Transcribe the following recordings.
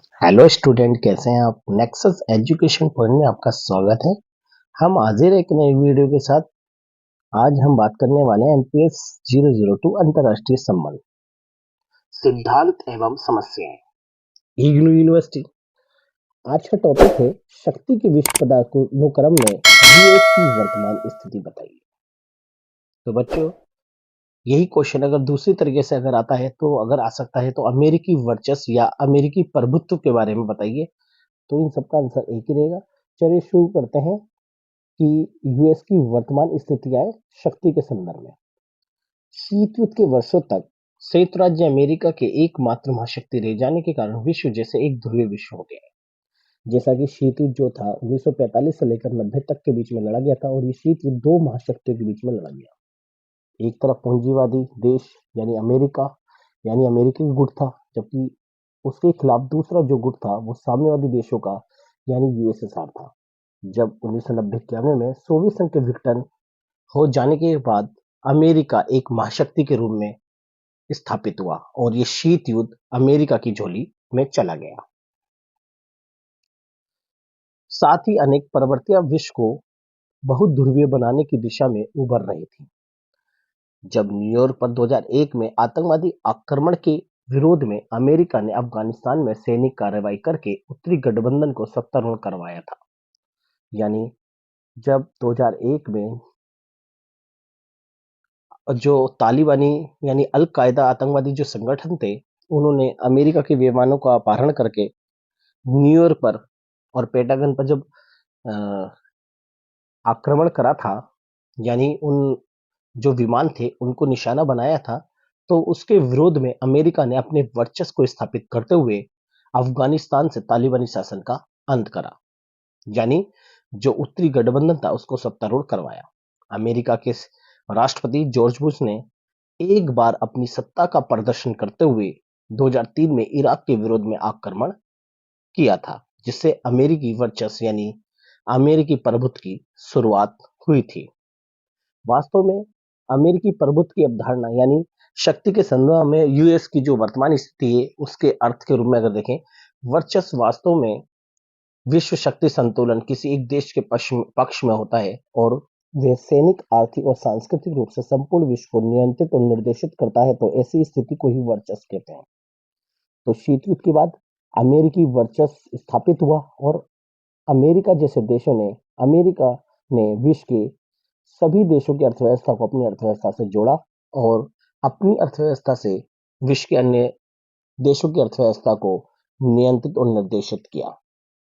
Hello student, कैसे हैं आप। नेक्सस एजुकेशन पॉइंट में आपका स्वागत है। हम हाजिर हैं एक नई वीडियो के साथ। आज हम बात करने वाले हैं एमपीएस 002 अंतर्राष्ट्रीय संबंध, सिद्धांत एवं समस्याएं, इग्नू यूनिवर्सिटी। आज का टॉपिक है शक्ति के विश्व पदानुक्रम में यूएस की वर्तमान स्थिति बताइए। तो बच्चों, यही क्वेश्चन अगर दूसरी तरीके से अगर आता है तो अगर आ सकता है तो अमेरिकी वर्चस्व या अमेरिकी प्रभुत्व के बारे में बताइए। तो इन सबका आंसर एक ही रहेगा। चलिए शुरू करते हैं कि यूएस की वर्तमान स्थिति क्या है शक्ति के संदर्भ में। शीत युद्ध के वर्षों तक संयुक्त राज्य अमेरिका के एकमात्र महाशक्ति रह जाने के कारण विश्व जैसे एक ध्रुवीय विश्व हो गया है। जैसा कि शीत युद्ध जो था 1945 से लेकर 90 तक के बीच में लड़ा गया था, और ये शीत युद्ध दो महाशक्तियों के बीच में लड़ा गया। एक तरफ पूंजीवादी देश यानी अमेरिका यानी अमेरिकी गुट था, जबकि उसके खिलाफ दूसरा जो गुट था वो साम्यवादी देशों का यानी यूएसएसआर था। जब 1990-91 में सोवियत संघ के विघटन हो जाने के बाद अमेरिका एक महाशक्ति के रूप में स्थापित हुआ और ये शीत युद्ध अमेरिका की झोली में चला गया। साथ ही अनेक प्रवृत्तियां विश्व को बहुत ध्रुवीय बनाने की दिशा में उभर रही थी। जब न्यूयॉर्क पर 2001 में आतंकवादी आक्रमण के विरोध में अमेरिका ने अफगानिस्तान में सैनिक कार्रवाई करके उत्तरी गठबंधन को सत्तारूढ़ करवाया था, यानी जब 2001 में जो तालिबानी यानी अल कायदा आतंकवादी जो संगठन थे, उन्होंने अमेरिका के विमानों का अपहरण करके न्यूयॉर्क पर और पेंटागन पर जब आक्रमण करा था, यानी उन जो विमान थे उनको निशाना बनाया था, तो उसके विरोध में अमेरिका ने अपने वर्चस्व को स्थापित करते हुए अफगानिस्तान से तालिबानी शासन का अंत करा, यानी जो उत्तरी गठबंधन था उसको सत्तारूढ़ करवाया। अमेरिका के राष्ट्रपति जॉर्ज बुश ने एक बार अपनी सत्ता का प्रदर्शन करते हुए 2003 में इराक के विरोध में आक्रमण किया था, जिससे अमेरिकी वर्चस्व यानी अमेरिकी प्रभुत्व की शुरुआत हुई थी। वास्तव में अमेरिकी प्रभुत्व की अवधारणा यानी शक्ति के संदर्भ में यूएस की जो वर्तमान स्थिति है उसके अर्थ के रूप में अगर देखें, वर्चस्व वास्तव में विश्व शक्ति संतुलन किसी एक देश के पक्ष में होता है, और वह सैनिक, आर्थिक और सांस्कृतिक रूप से संपूर्ण विश्व को नियंत्रित और निर्देशित करता है। तो ऐसी स्थिति को ही वर्चस्व कहते हैं। तो शीत युद्ध के बाद अमेरिकी वर्चस्व स्थापित हुआ और अमेरिका ने विश्व के सभी देशों की अर्थव्यवस्था को अपनी अर्थव्यवस्था से जोड़ा और अपनी अर्थव्यवस्था से विश्व के अन्य देशों की अर्थव्यवस्था को नियंत्रित और निर्देशित किया।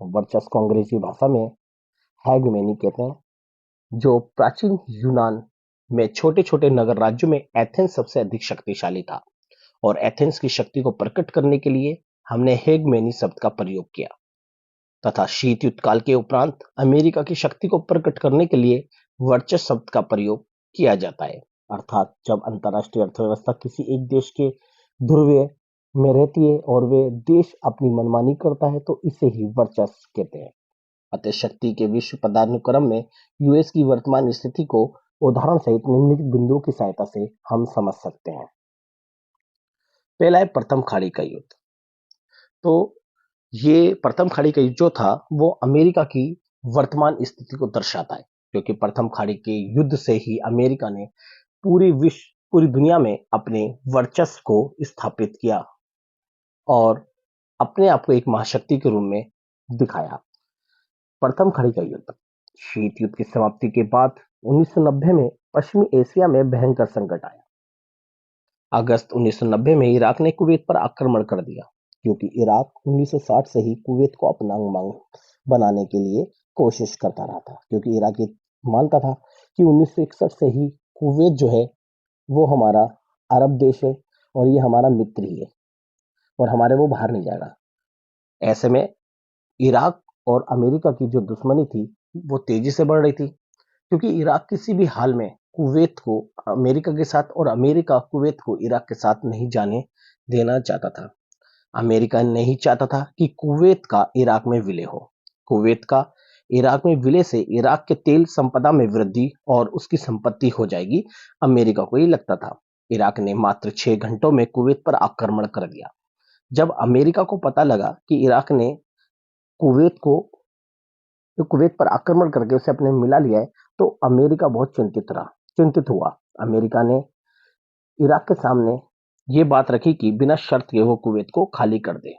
वर्चस्व को अंग्रेजी भाषा में हेगेमनी कहते हैं। जो प्राचीन यूनान में छोटे छोटे नगर राज्यों में एथेंस सबसे अधिक शक्तिशाली था, और एथेंस की शक्ति को प्रकट करने के लिए हमने हेगेमनी शब्द का प्रयोग किया, तथा शीत युद्ध काल के उपरांत अमेरिका की शक्ति को प्रकट करने के लिए वर्चस्व शब्द का प्रयोग किया जाता है। अर्थात जब अंतरराष्ट्रीय अर्थव्यवस्था किसी एक देश के ध्रुवीय में रहती है और वे देश अपनी मनमानी करता है, तो इसे ही वर्चस्व कहते हैं। अतः शक्ति के विश्व पदानुक्रम में यूएस की वर्तमान स्थिति को उदाहरण सहित निम्नलिखित बिंदुओं की सहायता से हम समझ सकते हैं। पहला है प्रथम खाड़ी का युद्ध। तो ये प्रथम खाड़ी का युद्ध जो था वो अमेरिका की वर्तमान स्थिति को दर्शाता है, क्योंकि प्रथम खाड़ी के युद्ध से ही अमेरिका ने पूरी दुनिया में अपने वर्चस्व को स्थापित किया और अपने आप को एक महाशक्ति के रूप में दिखाया। प्रथम खाड़ी का युद्ध। शीत युद्ध की समाप्ति के बाद 1990 में पश्चिमी एशिया में भयंकर संकट आया। अगस्त 1990 में इराक ने कुवैत पर आक्रमण कर दिया, क्योंकि इराक 1960 से ही कुवैत को अपना अंग बनाने के लिए कोशिश करता रहा था, क्योंकि इराक ये मानता था कि 1961 से ही कुवैत जो है वो हमारा अरब देश है और ये हमारा मित्र ही है और हमारे वो बाहर नहीं जाएगा। ऐसे में इराक और अमेरिका की जो दुश्मनी थी वो तेजी से बढ़ रही थी, क्योंकि इराक किसी भी हाल में कुवैत को अमेरिका के साथ और अमेरिका कुवैत को इराक के साथ नहीं जाने देना चाहता था। अमेरिका नहीं चाहता था कि कुवैत का इराक में विलय हो। कुवैत का इराक में विलय से इराक के तेल संपदा में वृद्धि और उसकी संपत्ति हो जाएगी, अमेरिका को ये लगता था। इराक ने मात्र 6 घंटों में कुवैत पर आक्रमण कर दिया, जब अमेरिका को पता लगा कि इराक ने कुवैत को कुवैत पर आक्रमण करके उसे अपने मिला लिया है, तो अमेरिका बहुत चिंतित हुआ। अमेरिका ने इराक के सामने ये बात रखी कि बिना शर्त के वो कुवैत को खाली कर दे,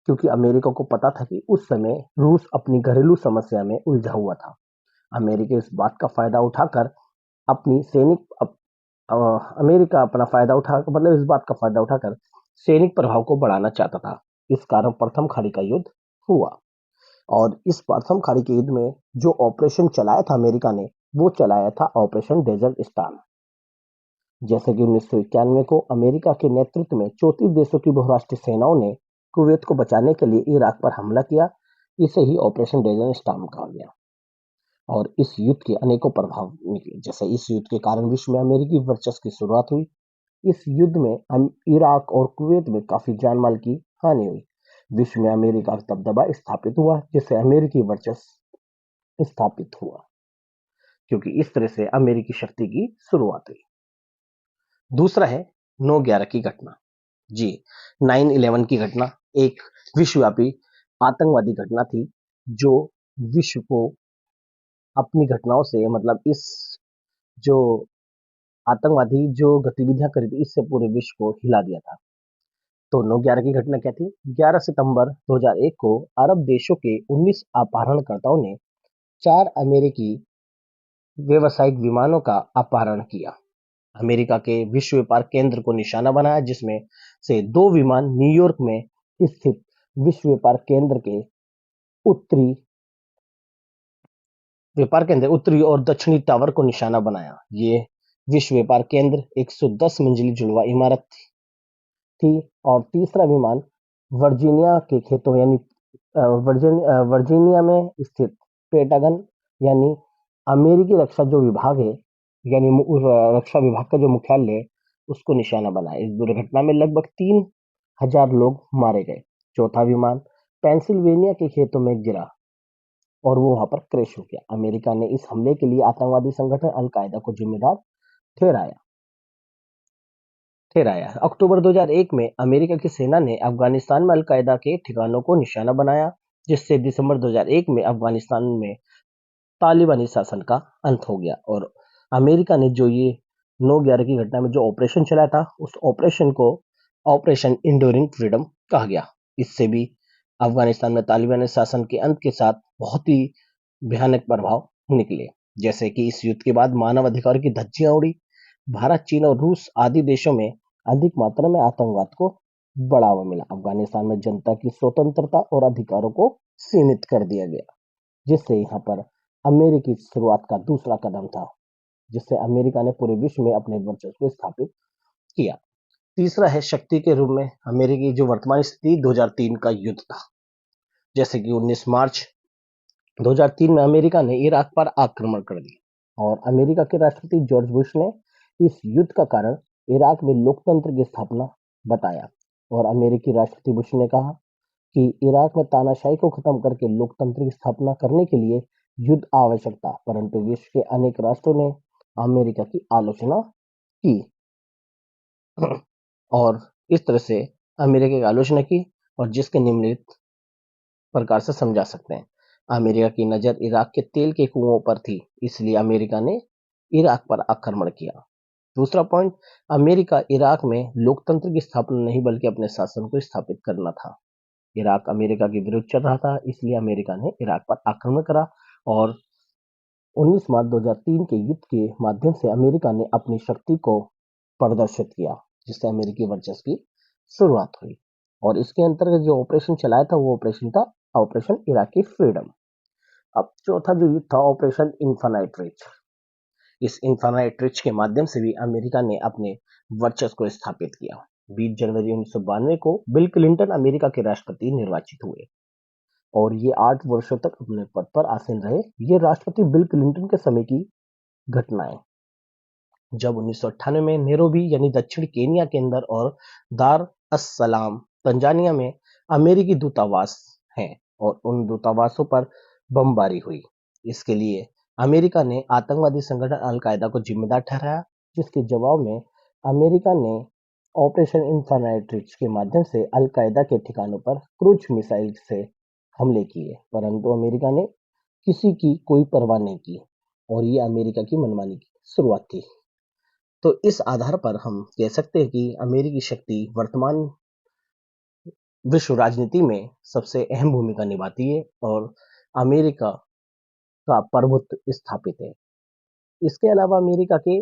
क्योंकि अमेरिका को पता था कि उस समय रूस अपनी घरेलू समस्या में उलझा हुआ था। अमेरिका इस बात का फायदा उठाकर अपनी सैनिक अप, अ, अमेरिका अपना फायदा उठा मतलब इस बात का फायदा उठाकर सैनिक प्रभाव को बढ़ाना चाहता था। इस कारण प्रथम खाड़ी का युद्ध हुआ। और इस प्रथम खाड़ी के युद्ध में जो ऑपरेशन चलाया था अमेरिका ने, वो चलाया था ऑपरेशन डेजर्ट स्टार। जैसे कि 1991 को अमेरिका के नेतृत्व में 34 देशों की बहुराष्ट्रीय सेनाओं ने कुवैत को बचाने के लिए इराक पर हमला किया। इसे ही ऑपरेशन डेजर्ट स्टार्म कहा गया। और इस युद्ध के अनेकों प्रभाव निकले। जैसे इस युद्ध के कारण विश्व में अमेरिकी वर्चस्व की शुरुआत हुई। इस युद्ध में इराक और कुवैत में काफी जान माल की हानि हुई। विश्व में अमेरिका का दबदबा स्थापित हुआ, जिससे अमेरिकी वर्चस्व स्थापित हुआ, क्योंकि इस तरह से अमेरिकी शक्ति की शुरुआत हुई। दूसरा है 9/11 की घटना। जी, 9/11 की घटना एक विश्वव्यापी आतंकवादी घटना थी, जो विश्व को अपनी घटनाओं से मतलब इस जो आतंकवादी जो गतिविधियां करी थी, इससे पूरे विश्व को हिला दिया था। तो 9/11 की घटना क्या थी? 11 सितंबर 2001 को अरब देशों के 19 अपहरणकर्ताओं ने 4 अमेरिकी व्यावसायिक विमानों का अपहरण किया। अमेरिका के विश्व व्यापार केंद्र को निशाना बनाया, जिसमें से 2 विमान न्यूयॉर्क में स्थित विश्व व्यापार केंद्र उत्तरी और दक्षिणी टावर को निशाना बनाया। ये विश्व व्यापार केंद्र 110 मंजिली जुड़वा इमारत थी। और तीसरा विमान वर्जीनिया के खेतों यानी वर्जीनिया में स्थित पेंटागन यानी अमेरिकी रक्षा जो विभाग है, यानी रक्षा विभाग का जो मुख्यालय है, उसको निशाना बनाया। इस दुर्घटना में लगभग 3,000 लोग मारे गए। चौथा विमान पेंसिल्वेनिया के खेतों में गिरा और वो वहां पर क्रैश हो गया। अमेरिका ने इस हमले के लिए आतंकवादी संगठन अल कायदा को जिम्मेदार ठहराया ठहराया। अक्टूबर 2001 में अमेरिका की सेना ने अफगानिस्तान में अल कायदा के ठिकानों को निशाना बनाया, जिससे दिसंबर 2001 में अफगानिस्तान में तालिबानी शासन का अंत हो गया। और अमेरिका ने जो ये 9/11 की घटना में जो ऑपरेशन चलाया था, उस ऑपरेशन को ऑपरेशन इंड्यूरिंग फ्रीडम कहा गया। इससे भी अफगानिस्तान में तालिबानी शासन के अंत के साथ बहुत ही भयानक प्रभाव निकले। जैसे कि इस युद्ध के बाद मानव अधिकार की धज्जियां उड़ी। भारत, चीन और रूस आदि देशों में अधिक मात्रा में आतंकवाद को बढ़ावा मिला। अफगानिस्तान में जनता की स्वतंत्रता और अधिकारों को सीमित कर दिया गया, जिससे यहाँ पर अमेरिकी शुरुआत का दूसरा कदम था, जिससे अमेरिका ने पूरे विश्व में अपने वर्चस्व को स्थापित किया। तीसरा है शक्ति के रूप में अमेरिकी जो वर्तमान स्थिति 2003 का युद्ध था। जैसे कि 19 मार्च 2003 में अमेरिका ने इराक पर आक्रमण कर दिया और अमेरिका के राष्ट्रपति जॉर्ज बुश ने इस युद्ध का कारण इराक में लोकतंत्र की स्थापना बताया। और अमेरिकी राष्ट्रपति बुश ने कहा कि इराक में तानाशाही को खत्म करके लोकतंत्र की स्थापना करने के लिए युद्ध आवश्यक था, परंतु विश्व के अनेक राष्ट्रों ने अमेरिका की आलोचना की। और इस तरह से अमेरिका की आलोचना की, और जिसके निम्नलिखित प्रकार से समझा सकते हैं। अमेरिका की नजर इराक के तेल के कुओं पर थी, इसलिए अमेरिका ने इराक पर आक्रमण किया। दूसरा पॉइंट, अमेरिका इराक में लोकतंत्र की स्थापना नहीं बल्कि अपने शासन को स्थापित करना था। इराक अमेरिका के विरुद्ध चल रहा था, इसलिए अमेरिका ने इराक पर आक्रमण करा। और 19 मार्च 2003 के युद्ध के माध्यम से अमेरिका ने अपनी शक्ति को प्रदर्शित किया, जिससे अमेरिकी वर्चस्व की शुरुआत हुई। और इसके अंतर्गत जो ऑपरेशन चलाया था, वो ऑपरेशन था ऑपरेशन इराकी फ्रीडम। अब चौथा जो युद्ध था, ऑपरेशन इन्फानाइट रिच। इस इन्फानाइट रिच के माध्यम से भी अमेरिका ने अपने वर्चस्व को स्थापित किया। 20 जनवरी 1992 को बिल क्लिंटन अमेरिका के राष्ट्रपति निर्वाचित हुए और ये 8 वर्षों तक अपने पद पर आसीन रहे। ये राष्ट्रपति बिल क्लिंटन के समय की घटनाएं। जब 1998 में नैरोबी यानी दक्षिण केनिया के अंदर और दार अस सलाम तंजानिया में अमेरिकी दूतावास हैं और उन दूतावासों पर बमबारी हुई। इसके लिए अमेरिका ने आतंकवादी संगठन अल कायदा को जिम्मेदार ठहराया, जिसके जवाब में अमेरिका ने ऑपरेशन इन्फिनिटी रिच के माध्यम से अल-कायदा के ठिकानों पर क्रूज मिसाइल से हमले किए, परंतु अमेरिका ने किसी की कोई परवाह नहीं की और ये अमेरिका की मनमानी की शुरुआत थी। तो इस आधार पर हम कह सकते हैं कि अमेरिकी शक्ति वर्तमान विश्व राजनीति में सबसे अहम भूमिका निभाती है और अमेरिका का प्रभुत्व स्थापित है। इसके अलावा अमेरिका के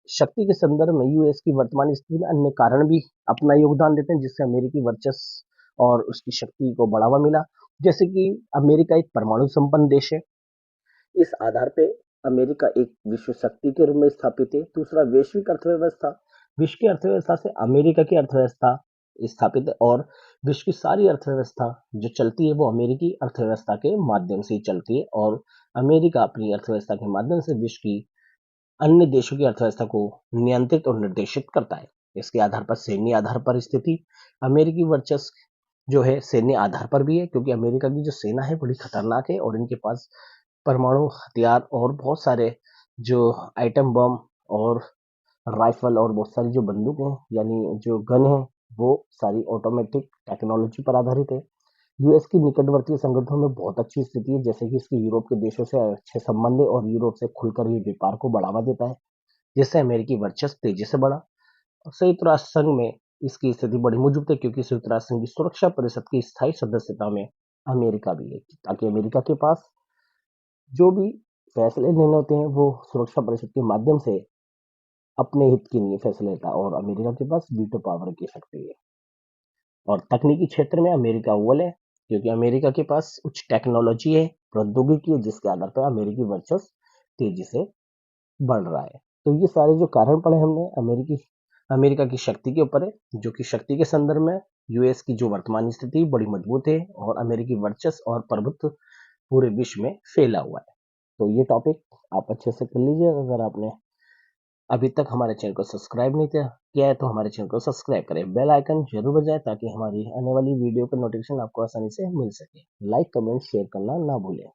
शक्ति के संदर्भ में यूएस की वर्तमान स्थिति में अन्य कारण भी अपना योगदान देते हैं, जिससे अमेरिकी वर्चस्व और उसकी शक्ति को बढ़ावा मिला। जैसे कि अमेरिका एक परमाणु संपन्न देश है। इस आधार पे अमेरिका एक विश्व शक्ति के रूप में स्थापित है। दूसरा, वैश्विक अर्थव्यवस्था, विश्व की अर्थव्यवस्था से अमेरिका की अर्थव्यवस्था स्थापित है और विश्व की सारी अर्थव्यवस्था जो चलती है वो अमेरिकी अर्थव्यवस्था के माध्यम से ही चलती है और अमेरिका अपनी अर्थव्यवस्था के माध्यम से विश्व की अन्य देशों की अर्थव्यवस्था को नियंत्रित और निर्देशित करता है। इसके आधार पर सैन्य आधार पर स्थिति, अमेरिकी वर्चस्व जो है सैन्य आधार पर भी है, क्योंकि अमेरिका की जो सेना है बड़ी खतरनाक है और इनके पास परमाणु हथियार और बहुत सारे जो आइटम बम और राइफल और बहुत सारी जो बंदूकें यानी जो गन है वो सारी ऑटोमेटिक टेक्नोलॉजी पर आधारित है। यूएस की निकटवर्ती संगठनों में बहुत अच्छी स्थिति है, जैसे कि इसके यूरोप के देशों से अच्छे संबंध है और यूरोप से खुलकर ये व्यापार को बढ़ावा देता है, जिससे अमेरिकी वर्चस्व तेजी से बढ़ा। और संयुक्त राष्ट्र संघ में इसकी स्थिति बड़ी मजबूत है, क्योंकि संयुक्त राष्ट्र संघ की सुरक्षा परिषद की स्थायी सदस्यता में अमेरिका भी है, ताकि अमेरिका के पास जो भी फैसले लेने होते हैं वो सुरक्षा परिषद के माध्यम से अपने हित के लिए फैसले लेता है और अमेरिका के पास वीटो पावर की शक्ति है। और तकनीकी क्षेत्र में अमेरिका अव्वल है, क्योंकि अमेरिका के पास उच्च टेक्नोलॉजी है, प्रौद्योगिकी है, जिसके आधार पर अमेरिकी वर्चस्व तेजी से बढ़ रहा है। तो ये सारे जो कारण पढ़े हमने अमेरिका की शक्ति के ऊपर है, जो कि शक्ति के संदर्भ में यूएस की जो वर्तमान स्थिति बड़ी मजबूत है और अमेरिकी वर्चस्व और प्रभुत्व पूरे विश्व में फैला हुआ है। तो ये टॉपिक आप अच्छे से कर लीजिए। अगर आपने अभी तक हमारे चैनल को सब्सक्राइब नहीं किया है तो हमारे चैनल को सब्सक्राइब करें, बेल आइकन जरूर बजाएं ताकि हमारी आने वाली वीडियो का नोटिफिकेशन आपको आसानी से मिल सके। लाइक, कमेंट, शेयर करना ना भूलें।